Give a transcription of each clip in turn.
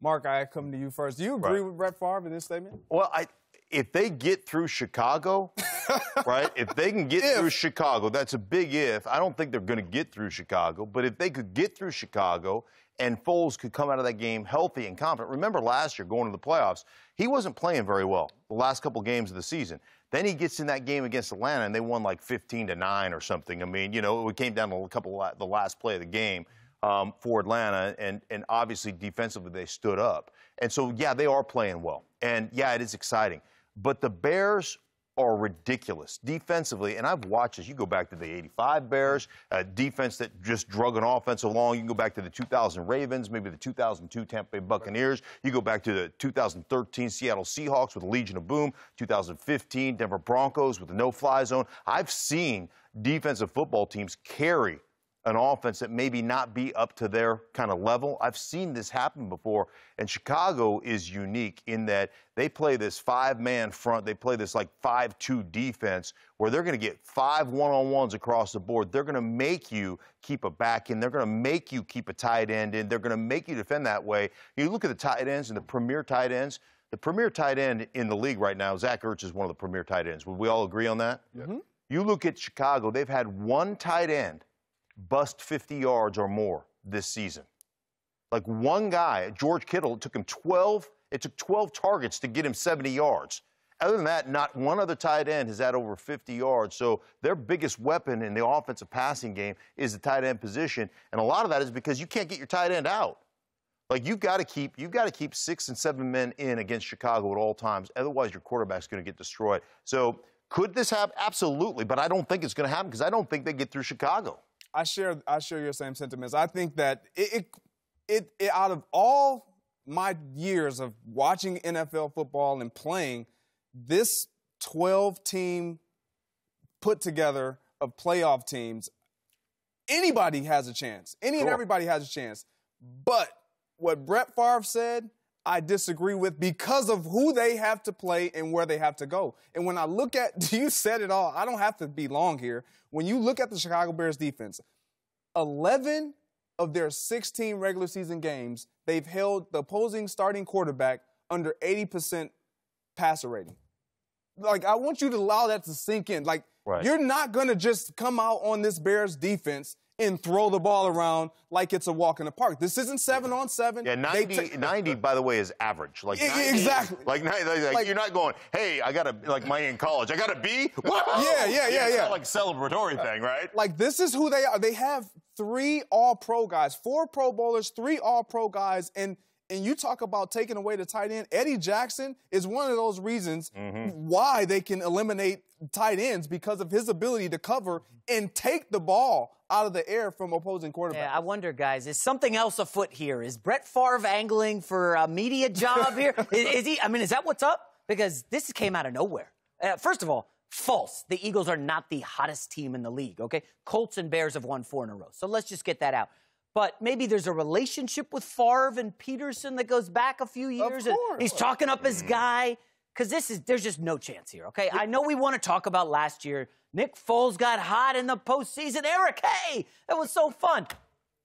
Mark, I come to you first. Do you agree with Brett Favre in this statement? Well, if they get through Chicago, right, if they can get through Chicago, that's a big if. I don't think they're going to get through Chicago, but if they could get through Chicago and Foles could come out of that game healthy and confident. Remember last year going to the playoffs, he wasn't playing very well the last couple games of the season. Then he gets in that game against Atlanta, and they won like 15-9 or something. I mean, you know, it came down to the last play of the game for Atlanta, and obviously defensively they stood up. And so, yeah, they are playing well. And, yeah, it is exciting. But the Bears are ridiculous defensively, and I've watched this. You go back to the 85 Bears, a defense that just drug an offense along. You can go back to the 2000 Ravens, maybe the 2002 Tampa Bay Buccaneers. You go back to the 2013 Seattle Seahawks with the Legion of Boom, 2015 Denver Broncos with the no-fly zone. I've seen defensive football teams carry an offense that maybe not be up to their kind of level. I've seen this happen before, and Chicago is unique in that they play this five-man front. They play this like 5-2 defense where they're going to get 5 one-on-ones across the board. They're going to make you keep a back in. They're going to make you keep a tight end in. They're going to make you defend that way. You look at the tight ends and the premier tight ends. The premier tight end in the league right now, Zach Ertz, is one of the premier tight ends. Would we all agree on that? Mm-hmm. You look at Chicago, they've had one tight end bust 50 yards or more this season. Like one guy, George Kittle, it took 12 targets to get him 70 yards. Other than that, not one other tight end has had over 50 yards. So their biggest weapon in the offensive passing game is the tight end position. And a lot of that is because you can't get your tight end out. Like you've got to keep 6 and 7 men in against Chicago at all times. Otherwise, your quarterback's going to get destroyed. So could this happen? Absolutely. But I don't think it's going to happen because I don't think they get through Chicago. I share your same sentiments. I think that it out of all my years of watching NFL football and playing, this 12-team put together of playoff teams, anybody has a chance. And everybody has a chance. But what Brett Favre said, I disagree with because of who they have to play and where they have to go. And when I look at, you said it all, I don't have to be long here. When you look at the Chicago Bears defense, 11 of their 16 regular season games, they've held the opposing starting quarterback under 80% passer rating. Like, I want you to allow that to sink in. Like, you're not going to just come out on this Bears defense and throw the ball around like it's a walk in the park. This isn't 7-on-7. Yeah, 90, by the way, is average. Like 90, exactly. Like you're not going, hey, I got to, like in college, I got to be? Whoa! Yeah. It's not like a celebratory thing, right? Like, this is who they are. They have 3 all-pro guys, 4 Pro Bowlers, 3 all-pro guys, and you talk about taking away the tight end. Eddie Jackson is one of those reasons why they can eliminate tight ends because of his ability to cover and take the ball out of the air from opposing quarterbacks. Yeah, I wonder, guys, is something else afoot here? Is Brett Favre angling for a media job here? Is he? I mean, is that what's up? Because this came out of nowhere. First of all, false. The Eagles are not the hottest team in the league, okay? Colts and Bears have won 4 in a row. So let's just get that out. But maybe there's a relationship with Favre and Peterson that goes back a few years. Of course. And he's talking up his guy. Because there's just no chance here, okay? I know we want to talk about last year. Nick Foles got hot in the postseason. Eric, hey, that was so fun.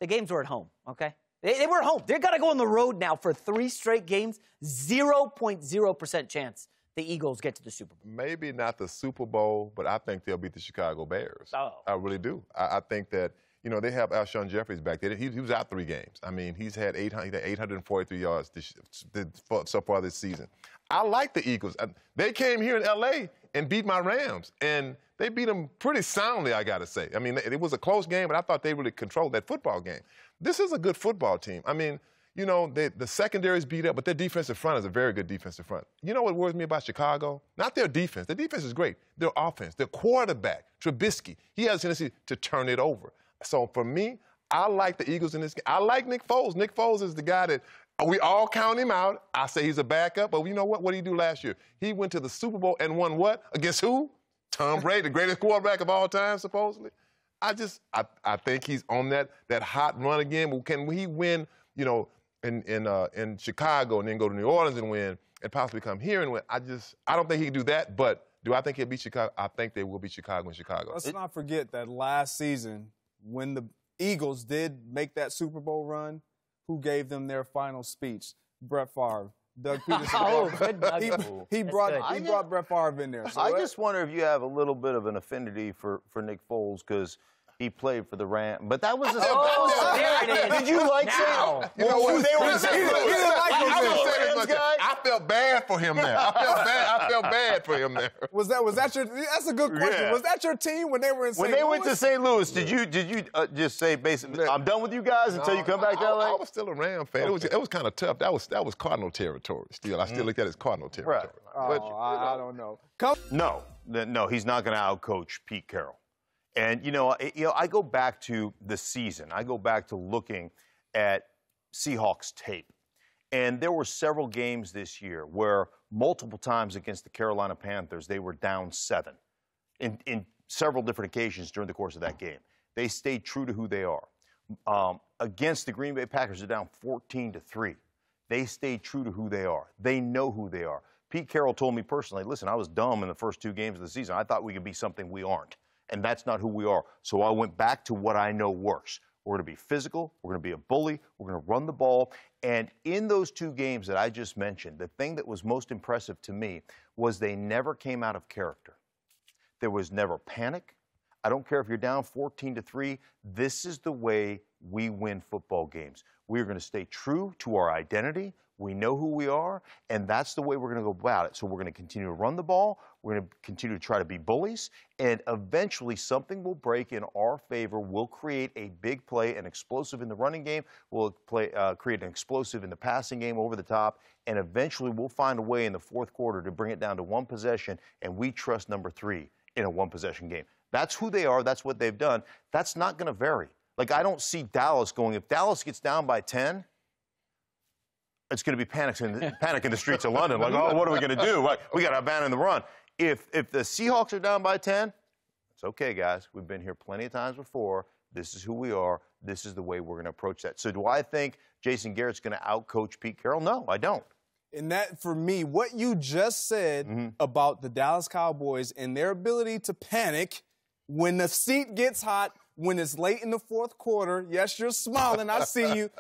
The games were at home, okay? They were at home. They're got to go on the road now for 3 straight games. 0.0% chance the Eagles get to the Super Bowl. Maybe not the Super Bowl, but I think they'll beat the Chicago Bears. Oh. I really do. I think that, you know, they have Alshon Jeffries back there. He was out 3 games. I mean, he's had 843 yards so far this season. I like the Eagles. They came here in L.A. and beat my Rams, and they beat them pretty soundly, I got to say. I mean, it was a close game, but I thought they really controlled that football game. This is a good football team. I mean, you know, the secondary's beat up, but their defensive front is a very good defensive front. You know what worries me about Chicago? Not their defense. Their defense is great. Their offense, their quarterback, Trubisky, he has a tendency to turn it over. So for me, I like the Eagles in this game. I like Nick Foles. Nick Foles is the guy that we all count him out. I say he's a backup, but you know what? What did he do last year? He went to the Super Bowl and won what? Against who? Tom Brady, the greatest quarterback of all time, supposedly. I think he's on that hot run again. Well, can he win, you know, in Chicago and then go to New Orleans and win and possibly come here and win? I don't think he can do that, but do I think he'll beat Chicago? I think they will beat Chicago in Chicago. Let's not forget that last season when the Eagles did make that Super Bowl run, who gave them their final speech? Brett Favre. Doug Peterson. Oh, good, Doug. He brought Brett Favre in there. So I just wonder if you have a little bit of an affinity for Nick Foles because he played for the Rams. But that was there it is. Did you like now? saying? You know what? They were I felt bad for him there. I felt bad for him there. Was that your? That's a good question. Yeah. Was that your team when they were in St. When they went to St. Louis, did you just say basically, I'm done with you guys until you come back to LA? I was still a Ram fan. It was kind of tough. That was Cardinal territory. Still, I still look at it as Cardinal territory. Right. Oh, I don't know. No, he's not going to outcoach Pete Carroll. And I go back to the season. I go back to looking at Seahawks tape. And there were several games this year where multiple times against the Carolina Panthers, they were down 7 in several different occasions during the course of that game. They stayed true to who they are. Against the Green Bay Packers, they're down 14-3. They stayed true to who they are. They know who they are. Pete Carroll told me personally, listen, I was dumb in the first 2 games of the season. I thought we could be something we aren't. And that's not who we are. So I went back to what I know works. We're going to be physical. We're going to be a bully. We're going to run the ball. And in those 2 games that I just mentioned, the thing that was most impressive to me was they never came out of character. There was never panic. I don't care if you're down 14-3. This is the way we win football games. We are going to stay true to our identity. We know who we are, and that's the way we're going to go about it. So we're going to continue to run the ball. We're going to continue to try to be bullies, and eventually something will break in our favor. We'll create a big play, an explosive in the running game. We'll create an explosive in the passing game over the top, and eventually we'll find a way in the fourth quarter to bring it down to 1 possession, and we trust number 3 in a 1-possession game. That's who they are. That's what they've done. That's not going to vary. Like, I don't see Dallas going, if Dallas gets down by 10, it's going to be panic in the streets of London. Like, oh, what are we going to do? Like, we got to abandon the run. If the Seahawks are down by 10, it's okay, guys. We've been here plenty of times before. This is who we are. This is the way we're going to approach that. So do I think Jason Garrett's going to outcoach Pete Carroll? No, I don't. And that, for me, what you just said about the Dallas Cowboys and their ability to panic when the seat gets hot, when it's late in the fourth quarter. Yes, you're smiling. I see you.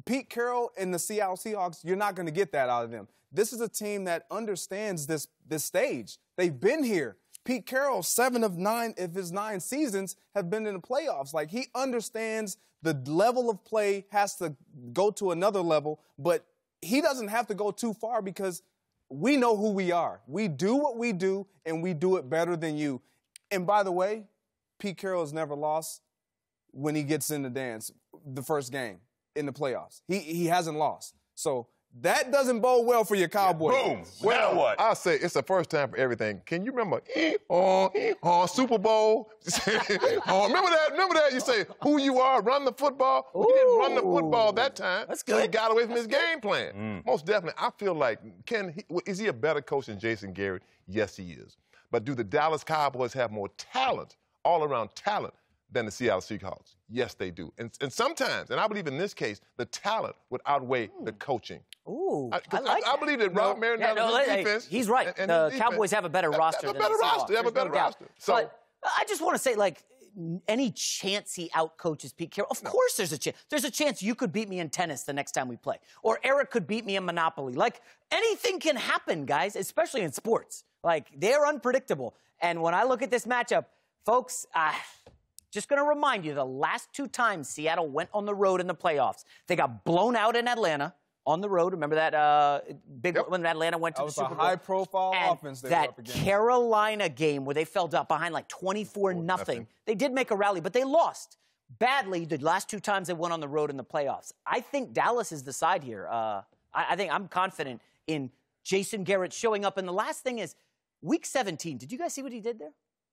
Pete Carroll and the Seattle Seahawks, you're not going to get that out of them. This is a team that understands this stage. They've been here. Pete Carroll, 7 of 9 of his 9 seasons have been in the playoffs. Like, he understands the level of play has to go to another level, but he doesn't have to go too far because we know who we are. We do what we do, and we do it better than you. And by the way, Pete Carroll has never lost when he gets in the dance the first game in the playoffs. He hasn't lost. So that doesn't bode well for your Cowboys. Yeah, boom. Well, now what? I'll say it's the first time for everything. Can you remember Super Bowl? Remember that? You say who you are, run the football. He didn't run the football that time. That's So he good. got away from his game plan. Most definitely. I feel like, is he a better coach than Jason Garrett? Yes, he is. But do the Dallas Cowboys have more talent, all-around talent, than the Seattle Seahawks? Yes, they do. And sometimes, and I believe in this case, the talent would outweigh the coaching. Ooh, I believe that Rob Marinelli's defense. He's right. And the his Cowboys have a better roster than the Seahawks. They have a better There's no doubt. roster. So, but I just want to say, like, any chance he outcoaches Pete Carroll? Of course there's a chance. There's a chance you could beat me in tennis the next time we play. Or Eric could beat me in Monopoly. Like, anything can happen, guys, especially in sports. Like, they're unpredictable. And when I look at this matchup, folks, just going to remind you, the last 2 times Seattle went on the road in the playoffs, they got blown out in Atlanta on the road. Remember that big when Atlanta went to the Super Bowl? That was a high-profile offense they were up that against. Carolina game where they fell up behind like 24-0. They did make a rally, but they lost badly the last 2 times they went on the road in the playoffs. I think Dallas is the side here. I think I'm confident in Jason Garrett showing up. And the last thing is, Week 17, did you guys see what he did there?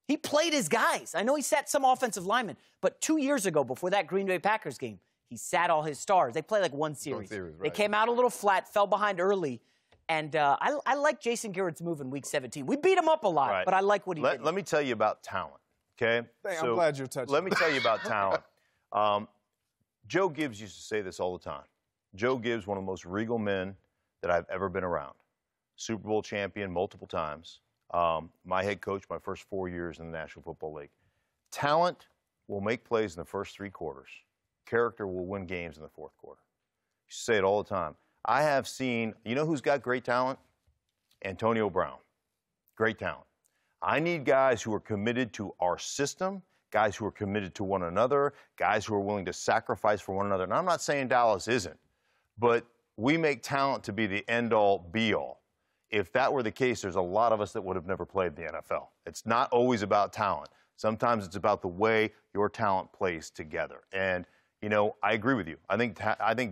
He played his guys. I know he sat some offensive linemen, but 2 years ago, before that Green Bay Packers game, he sat all his stars. They played like one series. Right. They came out a little flat, fell behind early, and I like Jason Garrett's move in Week 17. We beat him up a lot, but I like what he did. Let me tell you about talent, okay? I'm glad you're touching. Let me tell you about talent. Joe Gibbs used to say this all the time. Joe Gibbs, one of the most regal men that I've ever been around. Super Bowl champion multiple times. My head coach my first 4 years in the National Football League. Talent will make plays in the first 3 quarters. Character will win games in the fourth quarter. You say it all the time. I have seen, you know who's got great talent? Antonio Brown. Great talent. I need guys who are committed to our system, guys who are committed to one another, guys who are willing to sacrifice for one another. And I'm not saying Dallas isn't, but we make talent to be the end-all, be-all. If that were the case, there's a lot of us that would have never played the NFL. It's not always about talent. Sometimes it's about the way your talent plays together. And, you know, I agree with you. I think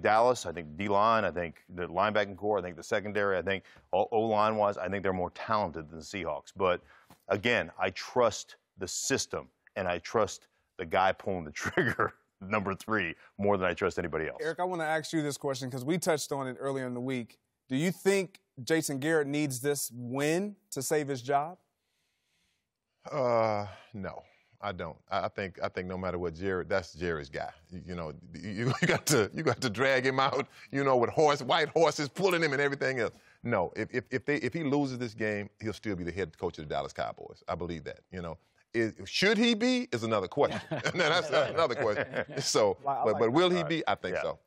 Dallas, I think D-line, I think the linebacking core, I think the secondary, I think O-line-wise, I think they're more talented than the Seahawks. But, again, I trust the system, and I trust the guy pulling the trigger, number 3, more than I trust anybody else. Eric, I want to ask you this question because we touched on it earlier in the week. Do you think Jason Garrett needs this win to save his job? No, I don't. I think no matter what that's Jerry's guy. You know, you got to drag him out. You know, with white horses pulling him and everything else. No, if he loses this game, he'll still be the head coach of the Dallas Cowboys. I believe that. You know, should he be is another question. That's another question. So, but will he be? I think so.